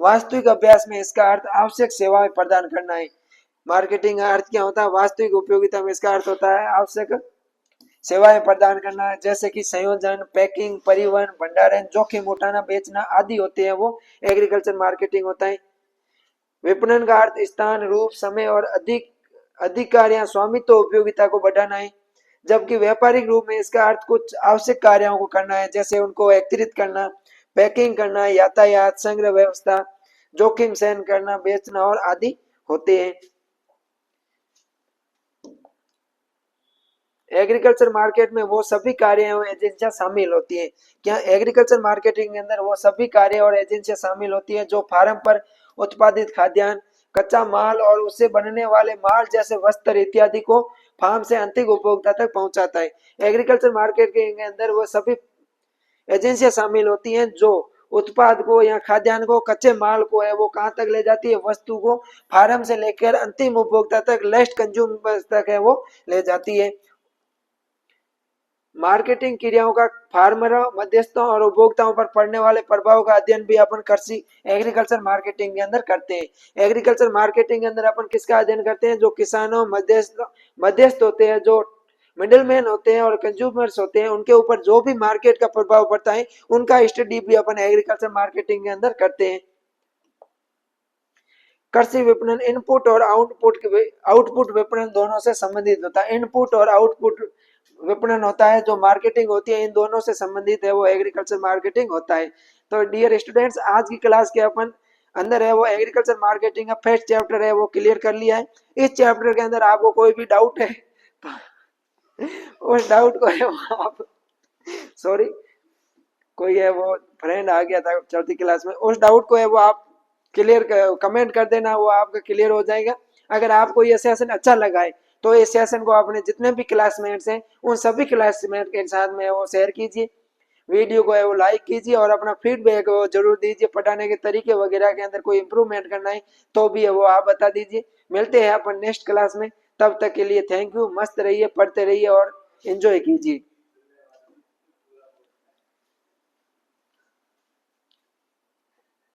वास्तविक अभ्यास में इसका अर्थ आवश्यक सेवाएं प्रदान करना है। मार्केटिंग का अर्थ क्या होता है, वास्तविक उपयोगिता में इसका अर्थ होता है आवश्यक सेवाएं प्रदान करना, जैसे कि संयोजन, पैकिंग, परिवहन, भंडारण, जोखिम उठाना, बेचना आदि होते हैं वो एग्रीकल्चर मार्केटिंग होता है। विपणन का अर्थ स्थान, रूप, समय और अधिकार या स्वामित्व उपयोगिता को बढ़ाना है। जबकि व्यापारिक रूप में इसका अर्थ कुछ आवश्यक कार्यों को करना है, जैसे उनको एकत्रित करना, पैकिंग करना, यातायात, संग्रह व्यवस्था, जोखिम सहन करना, बेचना और आदि होते हैं। एग्रीकल्चर मार्केट में वो सभी कार्य एवं एजेंसियां शामिल होती हैं। क्या एग्रीकल्चर मार्केटिंग के अंदर वो सभी कार्य और एजेंसियां शामिल होती हैं जो फार्म पर उत्पादित खाद्यान्न, कच्चा माल और उससे बनने वाले माल जैसे वस्त्र इत्यादि को फार्म से अंतिम उपभोक्ता तक पहुंचाता है। एग्रीकल्चर मार्केट के अंदर वो सभी एजेंसियां शामिल होती हैं जो उत्पाद को या खाद्यान्न को, कच्चे माल को है वो कहाँ तक ले जाती है, वस्तु को फार्म से लेकर अंतिम उपभोक्ता तक, लास्ट कंज्यूमर तक है वो ले जाती है। मार्केटिंग क्रियाओं का फार्मरों, मध्यस्थों और उपभोक्ताओं पर पड़ने वाले प्रभाव का अध्ययन भी अपन कृषि एग्रीकल्चर मार्केटिंग के अंदर करते हैं। एग्रीकल्चर मार्केटिंग के अंदर अपन किसका अध्ययन करते हैं, जो किसानों, मध्यस्थ होते हैं, जो मिडिलमैन होते हैं और कंज्यूमर्स होते हैं, उनके ऊपर जो भी मार्केट का प्रभाव पड़ता है उनका स्टडी भी अपन एग्रीकल्चर मार्केटिंग के अंदर करते हैं। कृषि विपणन इनपुट और आउटपुट विपणन दोनों से संबंधित होता है। इनपुट और आउटपुट विपणन होता है, जो मार्केटिंग होती है, इन दोनों से संबंधित है वो एग्रीकल्चर मार्केटिंग होता है। तो डियर स्टूडेंट्स, आज की क्लास के अपन अंदर है वो एग्रीकल्चर मार्केटिंग का फर्स्ट चैप्टर है वो क्लियर कर लिया है। इस चैप्टर के अंदर आपको कोई भी डाउट है तो उस डाउट को है वो आप, सॉरी, कोई है वो फ्रेंड आ गया था चौथी क्लास में, उस डाउट को है वो आप क्लियर कमेंट कर देना, वो आपका क्लियर हो जाएगा। अगर आपको ये सेशन अच्छा लगा है तो इस सेशन को अपने जितने भी क्लासमेट्स हैं उन सभी क्लासमेट के साथ में वो शेयर कीजिए, वीडियो को है वो लाइक कीजिए और अपना फीडबैक वो जरूर दीजिए। पढ़ाने के तरीके वगैरह के अंदर कोई इंप्रूवमेंट करना है तो भी है वो आप बता दीजिए। मिलते हैं अपन नेक्स्ट क्लास में, तब तक के लिए थैंक यू। मस्त रहिए, पढ़ते रहिए और एंजॉय कीजिए।